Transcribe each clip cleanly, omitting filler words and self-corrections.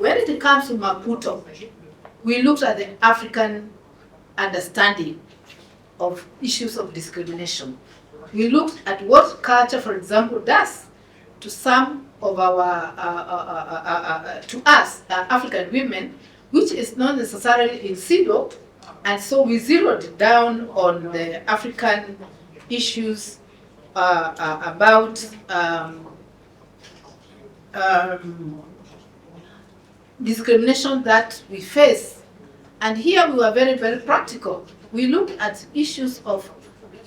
when it comes to Maputo, we looked at the African understanding of issues of discrimination. We looked at what culture, for example, does to some of our, to us, African women, which is not necessarily in SIDO, and so we zeroed down on the African issues about discrimination that we face. And here we were very, very practical. We looked at issues of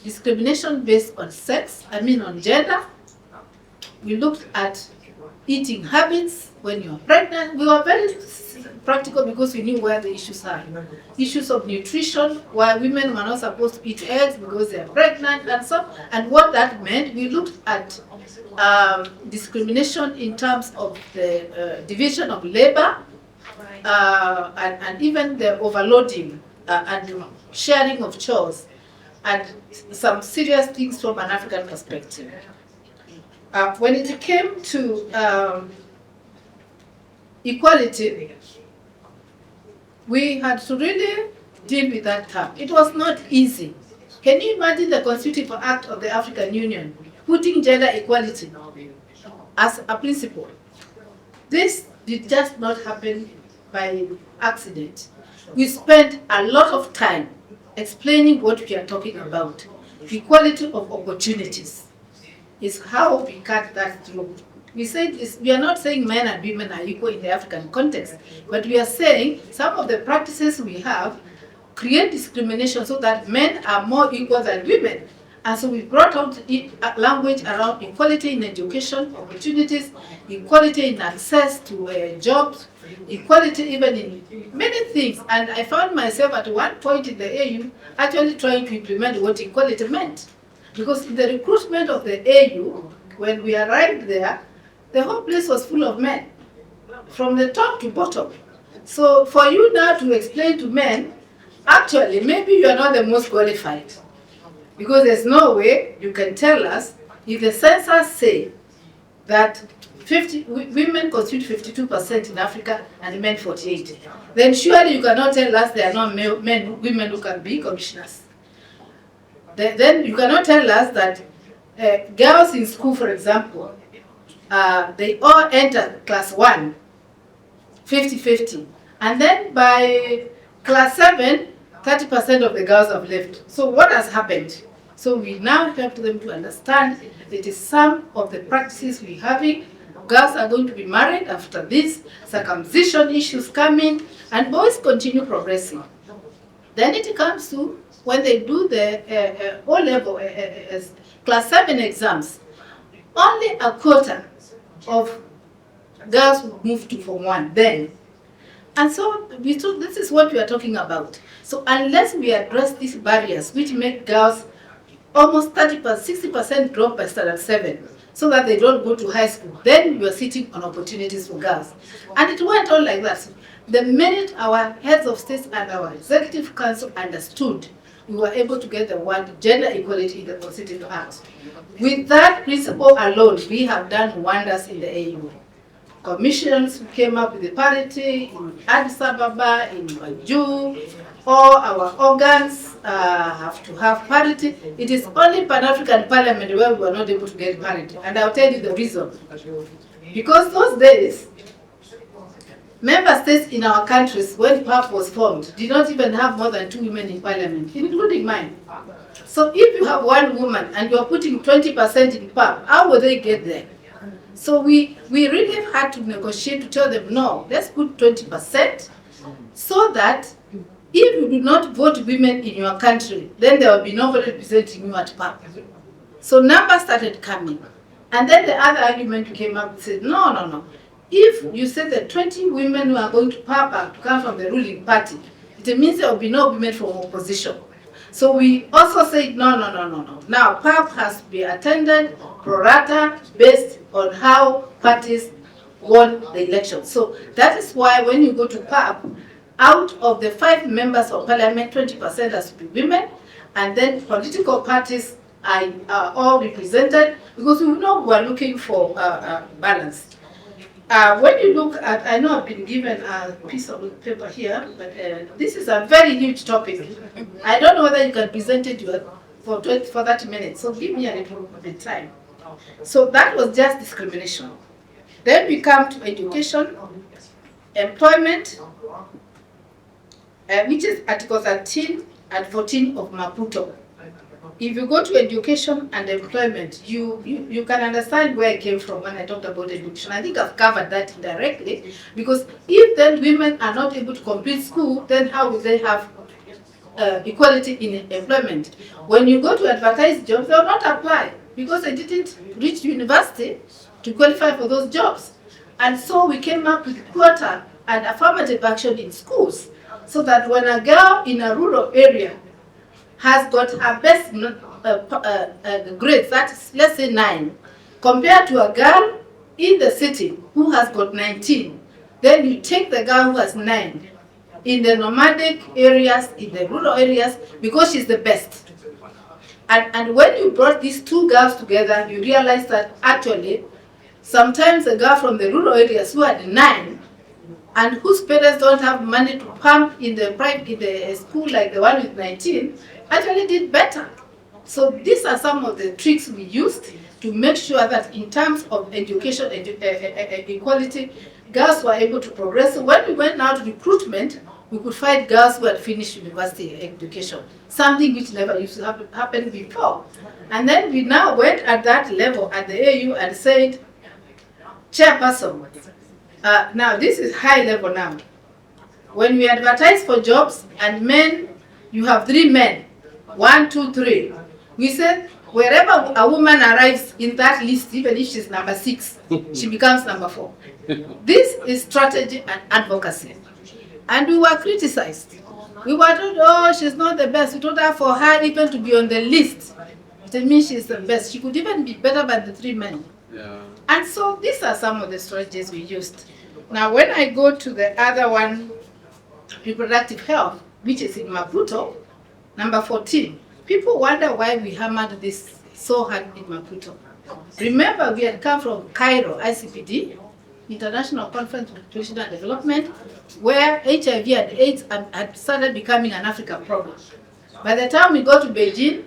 discrimination based on sex, on gender. We looked at eating habits when you're pregnant. We were very practical because we knew where the issues are. Issues of nutrition, why women were not supposed to eat eggs because they are pregnant and so, and what that meant. We looked at discrimination in terms of the division of labor, and even the overloading and sharing of chores, and some serious things from an African perspective. When it came to equality, we had to really deal with that term. It was not easy. Can you imagine the Constitutive Act of the African Union putting gender equality as a principle? This did just not happen by accident. We spent a lot of time explaining what we are talking about. Equality of opportunities is how we cut that through. We say this, we are not saying men and women are equal in the African context, but we are saying some of the practices we have create discrimination so that men are more equal than women. And so we brought out language around equality in education, opportunities, equality in access to jobs, equality even in many things. And I found myself at one point in the AU actually trying to implement what equality meant. Because in the recruitment of the AU, when we arrived there, the whole place was full of men, from the top to bottom. So for you now to explain to men, actually, maybe you are not the most qualified. Because there's no way you can tell us, if the census say that women constitute 52% in Africa and men 48%, then surely you cannot tell us there are not women who can be commissioners. Then you cannot tell us that girls in school, for example, they all enter class 1, 50-50. And then by class 7, 30% of the girls have left. So what has happened? So we now help them to understand that is some of the practices we're having. Girls are going to be married after this, circumcision issues come in, and boys continue progressing. Then it comes to when they do the O-level class 7 exams, only a quarter of girls will move to Form 1 then. And so we thought this is what we are talking about. So unless we address these barriers which make girls almost 60% drop by standard 7, so that they don't go to high school, then we are sitting on opportunities for girls. And it went on like that. So the minute our heads of states and our executive council understood, we were able to get the word gender equality in the Constitutive Act. With that principle alone, we have done wonders in the AU. Commissions came up with the parity in Addis Ababa, in Banjul. All our organs have to have parity. It is only Pan-African Parliament where we were not able to get parity. And I'll tell you the reason. Because those days, member states in our countries, when PAP was formed, did not even have more than 2 women in Parliament, including mine. So if you have 1 woman and you are putting 20% in PAP, how will they get there? So we really had to negotiate to tell them, no, let's put 20%, so that if you do not vote women in your country, then there will be nobody representing you at PAP. So numbers started coming. And then the other argument came up and said, no. If you say that 20 women who are going to PAP to come from the ruling party, it means there will be no women from opposition. So we also said, no. Now PAP has to be attended pro rata based on how parties won the election. So that is why when you go to PAP, out of the 5 members of parliament, 20% has to be women, and then political parties are all represented, because we know we are looking for balance. when you look at, I know I've been given a piece of paper here, but this is a very huge topic. I don't know whether you can present it for 30 minutes, so give me a little bit of time. So that was just discrimination. Then we come to education, employment, which is Article 13 and 14 of Maputo. If you go to education and employment, you can understand where I came from when I talked about education. I think I've covered that indirectly, because if then women are not able to complete school, then how will they have equality in employment? When you go to advertise jobs, they will not apply because they didn't reach university to qualify for those jobs. And so we came up with quota and affirmative action in schools, so that when a girl in a rural area has got her best grades, that is, let's say 9, compared to a girl in the city who has got 19, then you take the girl who has 9 in the nomadic areas, in the rural areas, because she's the best. And when you brought these two girls together, you realize that actually, sometimes a girl from the rural areas who had 9 and whose parents don't have money to pump in the school like the one with 19, actually did better. So these are some of the tricks we used to make sure that in terms of education equality, girls were able to progress. So when we went now to recruitment, we could find girls who had finished university education, something which never used to happen before. And then we now went at that level at the AU and said, chairperson, now this is high level now. When we advertise for jobs and men, you have 3 men, 1, 2, 3. We said wherever a woman arrives in that list, even if she's number 6, she becomes number 4. This is strategy and advocacy. And we were criticized. We were told, oh, she's not the best. We told her for her even to be on the list, it means she's the best. She could even be better than the 3 men. Yeah. And so these are some of the strategies we used. Now when I go to the other one, reproductive health, which is in Maputo, number 14, people wonder why we hammered this so hard in Maputo. Remember, we had come from Cairo, ICPD, International Conference on Nutrition and Development, where HIV and AIDS had started becoming an African problem. By the time we go to Beijing,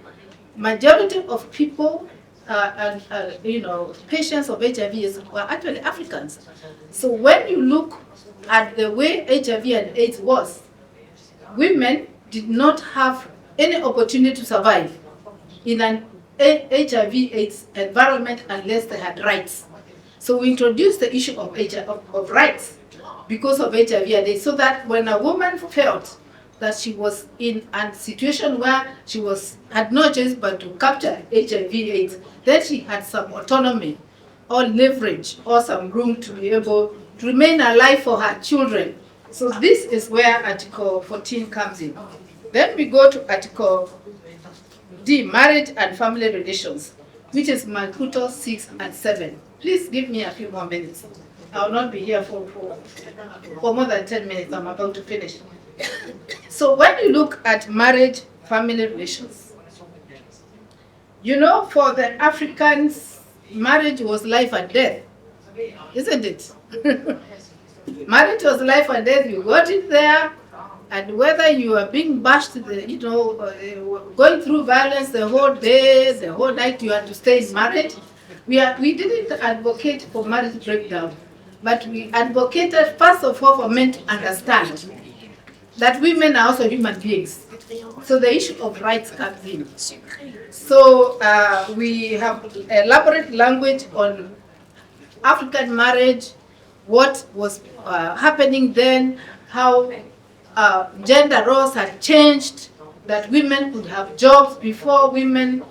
majority of people patients of HIV were actually Africans. So when you look at the way HIV and AIDS was, women did not have any opportunity to survive in an HIV/AIDS environment unless they had rights. So we introduced the issue of rights because of HIV and AIDS, so that when a woman felt that she was in a situation where she had no choice but to capture HIV/AIDS, then she had some autonomy or leverage or some room to be able to remain alive for her children. So this is where Article 14 comes in. Then we go to Article D, marriage and family relations, which is Maputo 6 and 7. Please give me a few more minutes. I will not be here for more than 10 minutes. I'm about to finish. So when you look at marriage, family relations, you know, for the Africans, marriage was life and death, isn't it? Marriage was life and death. You got it there, and whether you are being bashed, going through violence the whole day, the whole night, you had to stay in marriage. We didn't advocate for marriage breakdown, but we advocated first of all for men to understand that women are also human beings. So the issue of rights comes in. So we have elaborate language on African marriage, what was happening then, how gender roles had changed, that women could have jobs before women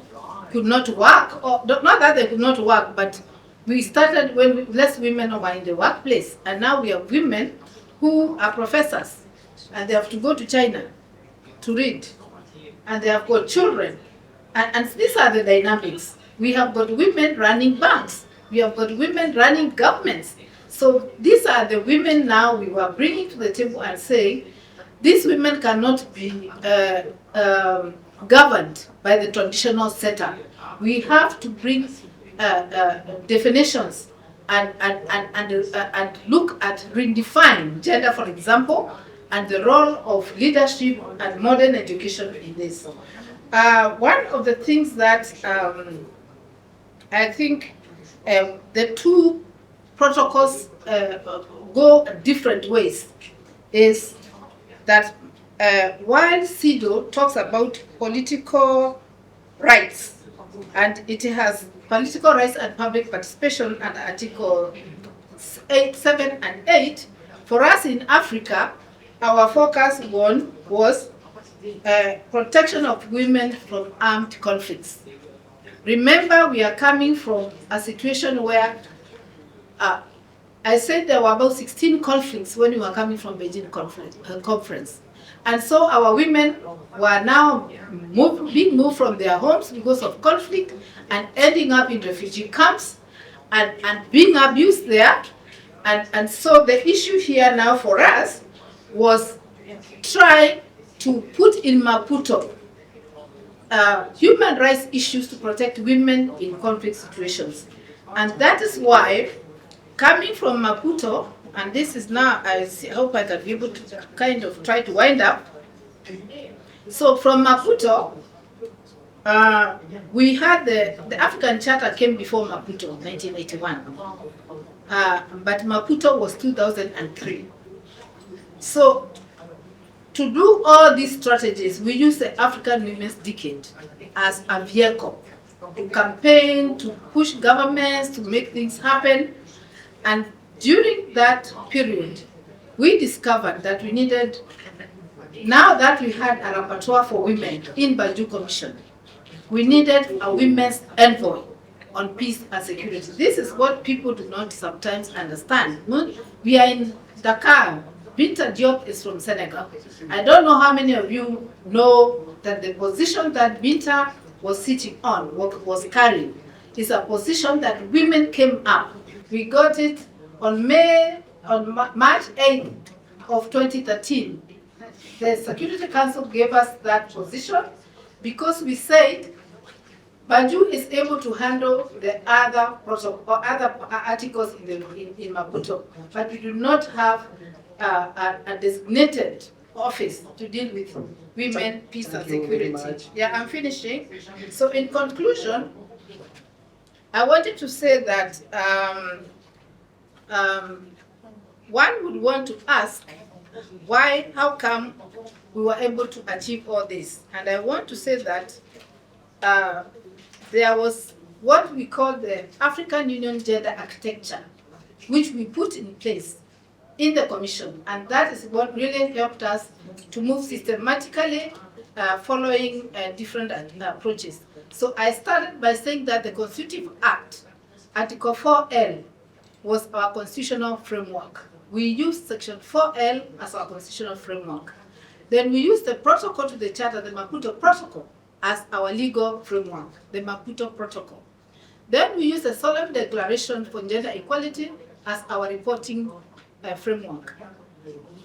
could not work, or not that they could not work, but we started when less women were in the workplace, and now we have women who are professors, and they have to go to China to read, and they have got children, and these are the dynamics. We have got women running banks, we have got women running governments. So these are the women now we were bringing to the table and saying, these women cannot be governed by the traditional setup. We have to bring definitions and look at redefine gender, for example, and the role of leadership and modern education in this. One of the things that I think the two protocols go different ways is that while CEDAW talks about political rights, and it has political rights and public participation under Article 8, 7, and 8, for us in Africa, our focus was protection of women from armed conflicts. Remember, we are coming from a situation where I said there were about 16 conflicts when we were coming from Beijing conference. And so our women were now being moved from their homes because of conflict and ending up in refugee camps and being abused there. And so the issue here now for us was try to put in Maputo human rights issues to protect women in conflict situations. And that is why, coming from Maputo, and this is now, I hope I can be able to kind of try to wind up. So from Maputo, we had the African Charter came before Maputo, 1981. But Maputo was 2003. So to do all these strategies, we use the African Women's Decade as a vehicle to campaign, to push governments, to make things happen. And during that period, we discovered that we needed, now that we had a rapporteur for women in Banjul Commission, we needed a women's envoy on peace and security. This is what people do not sometimes understand. We are in Dakar. Binta Diop is from Senegal. I don't know how many of you know that the position that Binta was sitting on, was carrying, is a position that women came up. We got it on March 8th of 2013. The Security Council gave us that position because we said Banjul is able to handle the other articles in Maputo, but we do not have a designated office to deal with women, peace and security. Yeah, I'm finishing. So in conclusion, I wanted to say that one would want to ask why, how come we were able to achieve all this? And I want to say that there was what we call the African Union Gender Architecture, which we put in place in the Commission, and that is what really helped us to move systematically following different approaches. So I started by saying that the Constitutive Act, Article 4L, was our constitutional framework. We used Section 4L as our constitutional framework. Then we used the protocol to the Charter, the Maputo Protocol, as our legal framework, the Maputo Protocol. Then we used the Solemn Declaration for Gender Equality as our reporting framework.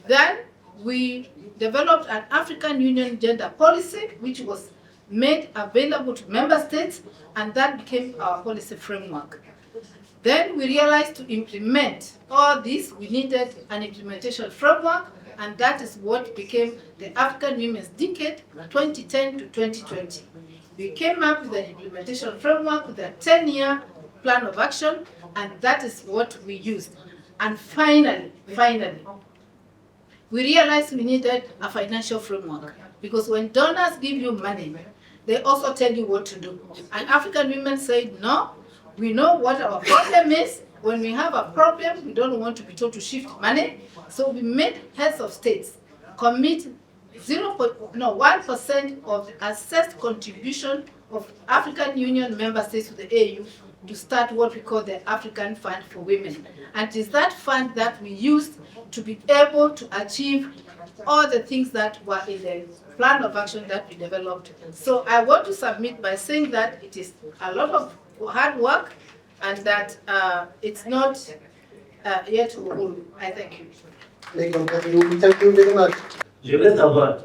Then we developed an African Union gender policy, which was made available to member states, and that became our policy framework. Then we realized to implement all this, we needed an implementation framework, and that is what became the African Women's Decade 2010 to 2020. We came up with an implementation framework with a 10-year plan of action, and that is what we used. And finally, we realized we needed a financial framework, because when donors give you money, they also tell you what to do. And African women said, no, we know what our problem is. When we have a problem, we don't want to be told to shift money. So we made heads of states commit 1% of the assessed contribution of African Union member states to the AU to start what we call the African Fund for Women. And it is that fund that we used to be able to achieve all the things that were in the plan of action that we developed. So I want to submit by saying that it is a lot of hard work, and that it's not yet over. I thank you. Thank you very much. Je voudrais savoir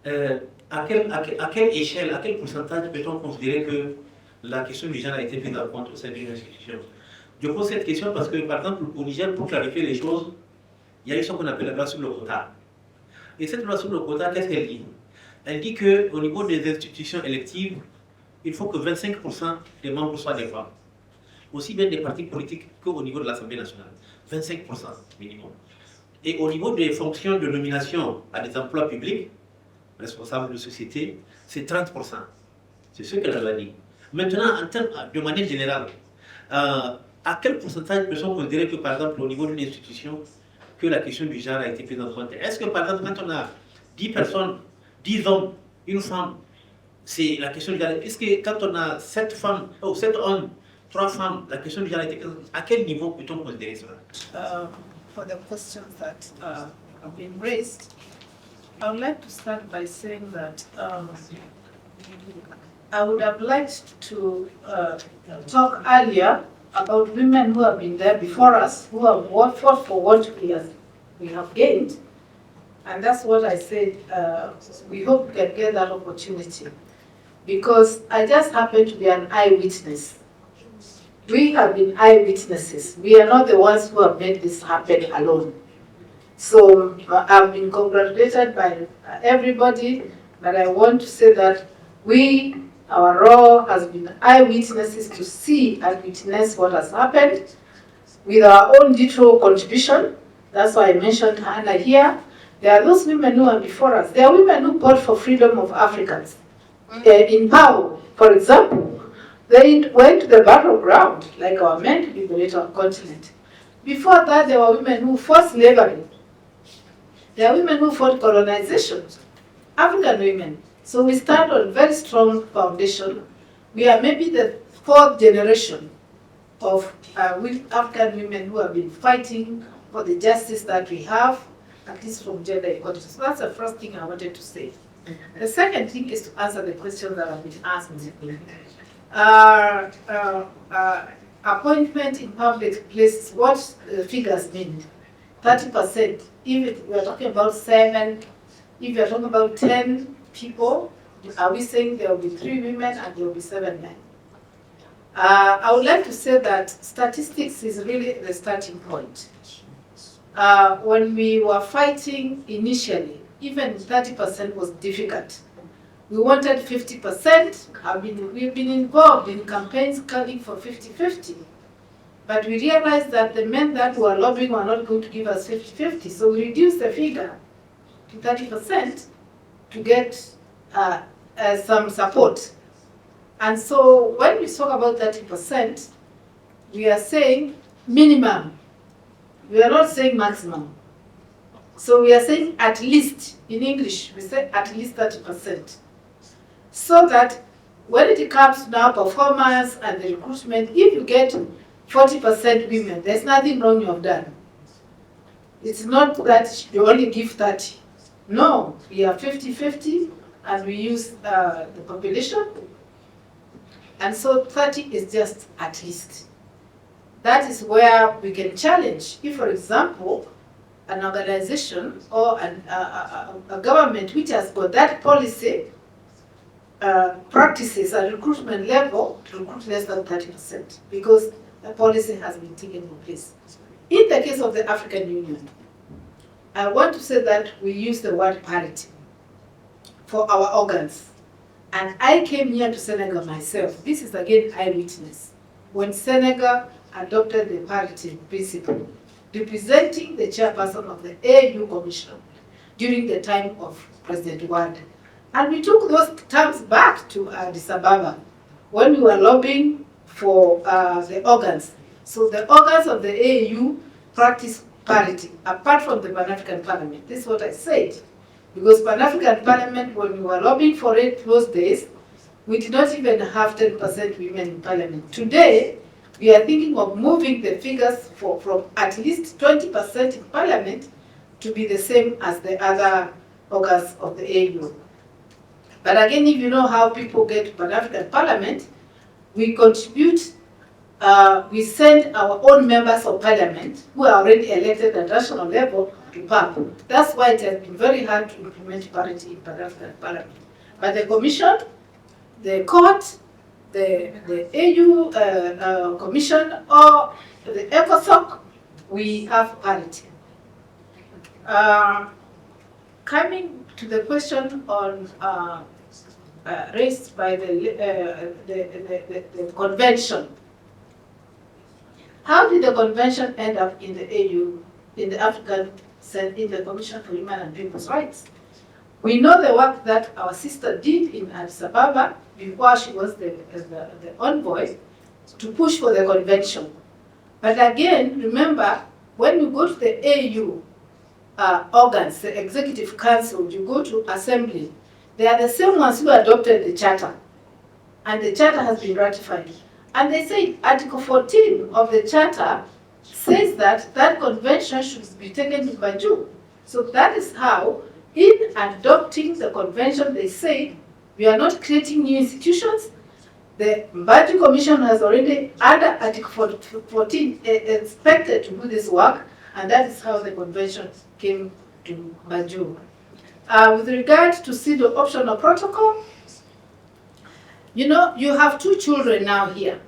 à quelle échelle, à quel pourcentage peut-on considérer que la question du genre a été prise en compte au sein d'une institution. Je pose cette question parce que, par exemple, au Niger, pour clarifier les choses, il y a eu ce qu'on appelle la loi sur le quota. Et cette loi sur le quota, qu'est-ce qu'elle dit? Elle dit qu'au niveau des institutions électives, il faut que 25% des membres soient des femmes. Aussi bien des partis politiques qu'au niveau de l'Assemblée nationale. 25% minimum. Et au niveau des fonctions de nomination à des emplois publics, responsables de société, c'est 30%. C'est ce qu'elle a dit. Maintenant, de manière générale, à quel pourcentage de personnes considèrent que, par exemple, au niveau d'une institution, que la question du genre a été prise en compte? Est-ce que, par exemple, quand on a 10 personnes, 10 hommes, une femme, c'est la question du genre? Est-ce que quand on a 7 femmes, ou 7 hommes, 3 femmes, la question du genre a été prise en compte? À quel niveau peut-on considérer cela? For the questions that have been raised, I would like to start by saying that I would have liked to talk earlier about women who have been there before us, who have fought for what we have gained. And that's what I said, we hope we can get that opportunity. Because I just happen to be an eyewitness. We have been eyewitnesses. We are not the ones who have made this happen alone. So I've been congratulated by everybody, but I want to say that our role has been eyewitnesses to see and witness what has happened with our own little contribution. That's why I mentioned Hannah here. There are those women who are before us. There are women who fought for freedom of Africans. In Pau, for example, they went to the battleground, like our men, to liberate our continent. Before that, there were women who fought slavery. There are women who fought colonization, African women. So we stand on a very strong foundation. We are maybe the 4th generation of African women who have been fighting for the justice that we have, at least from gender equality. So that's the first thing I wanted to say. The second thing is to answer the questions that have been asked. Appointment in public places, what figures mean? 30%. If we are talking about 7, if we are talking about 10 people, are we saying there will be 3 women and there will be 7 men? I would like to say that statistics is really the starting point. When we were fighting initially, even 30% was difficult. We wanted 50%. We've been involved in campaigns calling for 50-50. But we realized that the men that were lobbying were not going to give us 50-50. So we reduced the figure to 30% to get some support. And so when we talk about 30%, we are saying minimum. We are not saying maximum. So we are saying at least, in English, we say at least 30%. So that when it comes to now performance and the recruitment, if you get 40% women, there's nothing wrong you have done. It's not that you only give 30. No, we are 50-50 and we use the population. And so 30 is just at least. That is where we can challenge. If, for example, an organization or a government which has got that policy practices at recruitment level to recruit less than 30% because the policy has been taken in place. In the case of the African Union, I want to say that we use the word parity for our organs. And I came here to Senegal myself. This is again eyewitness. When Senegal adopted the parity principle, representing the chairperson of the AU Commission during the time of President Wade. And we took those terms back to Addis Ababa when we were lobbying for the organs. So the organs of the AU practice parity, apart from the Pan-African Parliament. This is what I said. Because Pan-African Parliament, when we were lobbying for it those days, we did not even have 10% women in Parliament. Today, we are thinking of moving the figures from at least 20% in Parliament to be the same as the other organs of the AU. But again, if you know how people get to Pan-African Parliament, we contribute, we send our own members of Parliament who are already elected at national level to PAP. That's why it has been very hard to implement parity in Pan-African Parliament. But the Commission, the court, the AU Commission or the ECOSOC, we have parity. Coming to the question on raised by the convention, how did the convention end up in the AU, in the African, in the Commission for Human and People's Rights? We know the work that our sister did in Addis Ababa before she was the envoy to push for the convention. But again, remember, when you go to the AU organs, the Executive Council, you go to Assembly, they are the same ones who adopted the Charter. And the Charter has been ratified. And they say Article 14 of the Charter says that that convention should be taken to Banjul. So that is how, in adopting the convention, they say we are not creating new institutions. The Banjul Commission has already, under Article 14, expected to do this work, and that is how the convention came to Banjul. With regard to CEDAW optional protocol, you know, you have two children now here.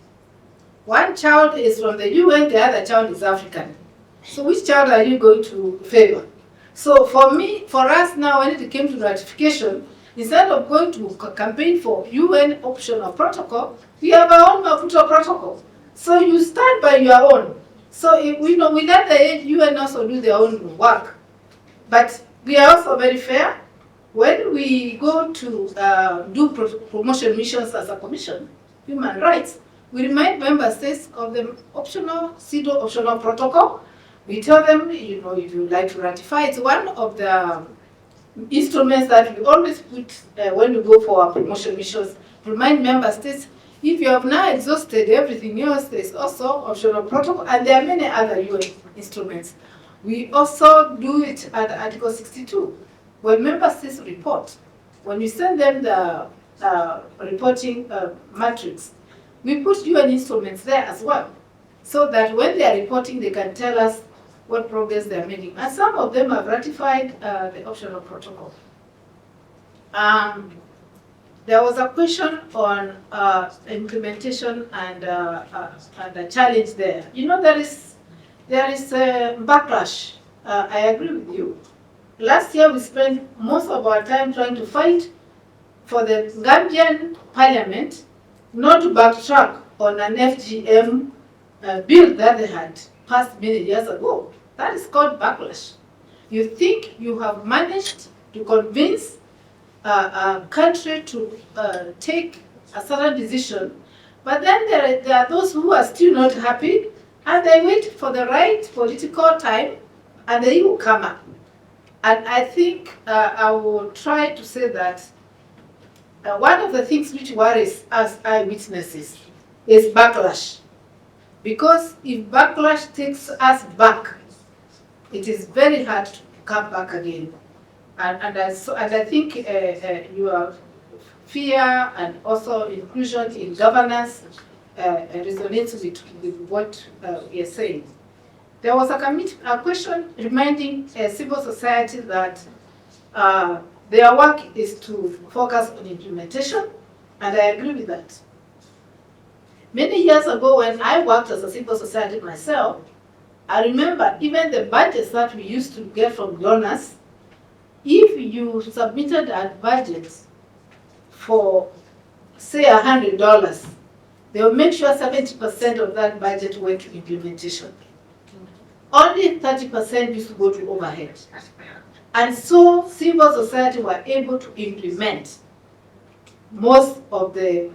One child is from the UN, the other child is African. So which child are you going to favor? So for us now, when it came to ratification, instead of going to campaign for UN optional protocol, we have our own Maputo protocol. So you stand by your own. So we let the UN also do their own work. But we are also very fair. When we go to do promotion missions as a commission, human rights, we remind member states of the CEDAW optional protocol. We tell them, you know, if you like to ratify, it's one of the instruments that we always put when we go for our promotion missions. Remind member states, if you have now exhausted everything else, there's also optional protocol, and there are many other UN instruments. We also do it at Article 62. When member states report, when we send them the reporting matrix, we put UN instruments there as well, so that when they are reporting, they can tell us what progress they are making. And some of them have ratified the optional protocol. There was a question on implementation and a challenge there. You know, there is a backlash. I agree with you. Last year, we spent most of our time trying to fight for the Gambian parliament not to backtrack on an FGM bill that they had passed many years ago. That is called backlash. You think you have managed to convince a country to take a certain decision, but then there are those who are still not happy, and they wait for the right political time, and they will come up. And I think I will try to say that one of the things which worries us eyewitnesses is backlash. Because if backlash takes us back, it is very hard to come back again. And I think your fear and also inclusion in governance resonates with what we are saying. There was a question reminding civil society that their work is to focus on implementation, and I agree with that. Many years ago, when I worked as a civil society myself, I remember even the budgets that we used to get from donors, if you submitted a budget for, say, $100, they will make sure 70% of that budget went to implementation. Only 30% used to go to overhead. And so civil society were able to implement most of the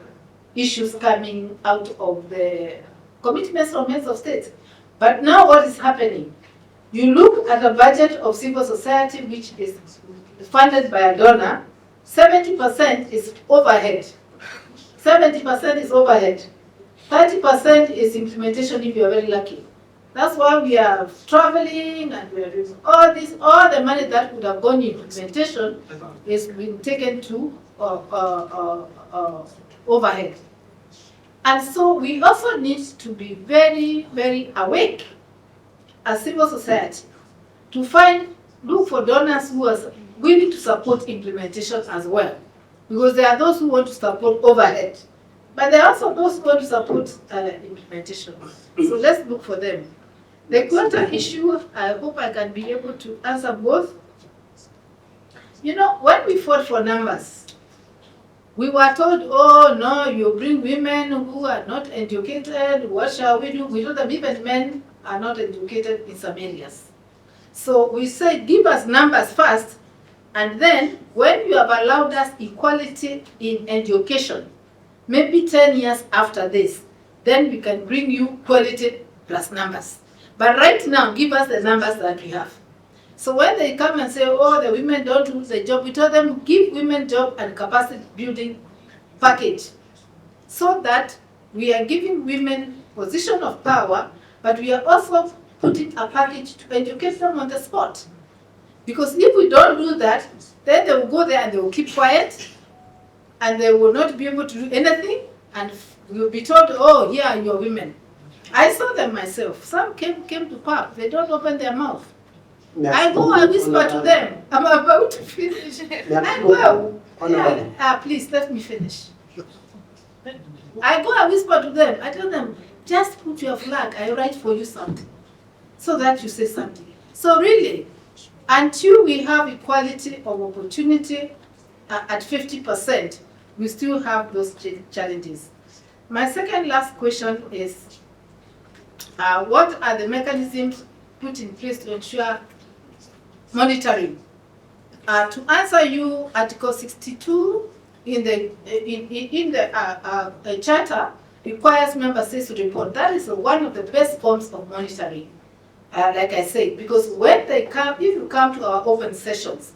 issues coming out of the commitments from heads of state. But now what is happening? You look at the budget of civil society, which is funded by a donor, 70% is overhead. 70% is overhead. 30% is implementation if you're very lucky. That's why we are traveling and we are doing all this. All the money that would have gone in implementation is being taken to overhead. And so we also need to be very, very awake as civil society to look for donors who are willing to support implementation as well. Because there are those who want to support overhead. But there are also those who want to support implementation. So let's look for them. The quota issue, I hope I can be able to answer both. You know, when we fought for numbers, we were told, oh no, you bring women who are not educated, what shall we do? We know that even men are not educated in some areas. So we said, give us numbers first, and then when you have allowed us equality in education, maybe 10 years after this, then we can bring you quality plus numbers. But right now, give us the numbers that we have. So when they come and say, oh, the women don't do the job, we tell them, give women job and capacity building package. So that we are giving women position of power, but we are also putting a package to educate them on the spot. Because if we don't do that, then they will go there and they will keep quiet, and they will not be able to do anything, and we will be told, oh, here are your women. I saw them myself. Some came to park, they don't open their mouth. I go and whisper to them, I'm about to finish. I go, please let me finish. I go and whisper to them, I tell them, just put your flag, I write for you something, so that you say something. So really, until we have equality of opportunity at 50%, we still have those challenges. My second last question is, what are the mechanisms put in place to ensure monitoring? To answer you, Article 62 in the Charter requires member states to report. That is one of the best forms of monitoring, like I said, because when they come, if you come to our open sessions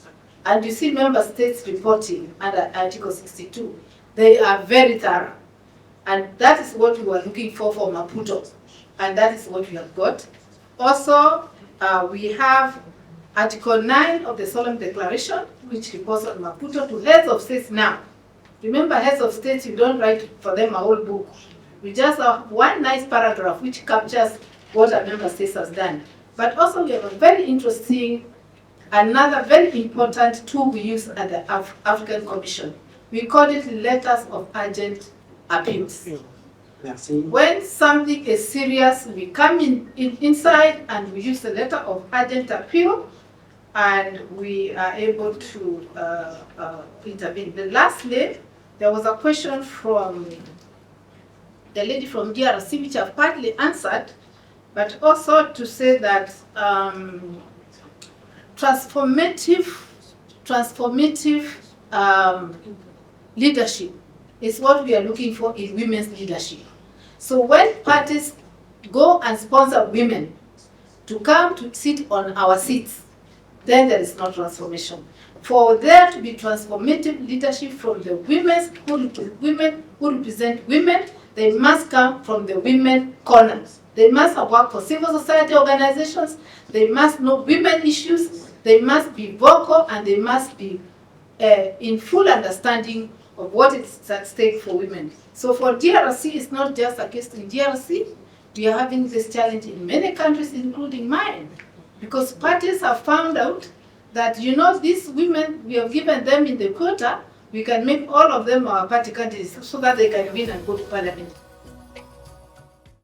and you see member states reporting under Article 62, they are very thorough. And that is what we were looking for Maputo, and that is what we have got. Also, we have Article 9 of the Solemn Declaration, which reports on Maputo to heads of states now. Remember, heads of states, you don't write for them a whole book. We just have one nice paragraph which captures what a member state has done. But also we have a very interesting, another very important tool we use at the African Commission. We call it letters of urgent appeals. Merci. When something is serious, we come inside and we use the letter of urgent appeal, and we are able to intervene. But lastly, there was a question from the lady from DRC, which I've partly answered, but also to say that transformative leadership is what we are looking for in women's leadership. So when parties go and sponsor women to come to sit on our seats, then there is no transformation. For there to be transformative leadership from the women who represent women, they must come from the women corners. They must have worked for civil society organizations, they must know women issues, they must be vocal, and they must be in full understanding of what is at stake for women. So for DRC, it's not just a case in DRC. We are having this challenge in many countries, including mine, because parties have found out that, you know, these women, we have given them in the quota, we can make all of them our party candidates so that they can win and go to parliament.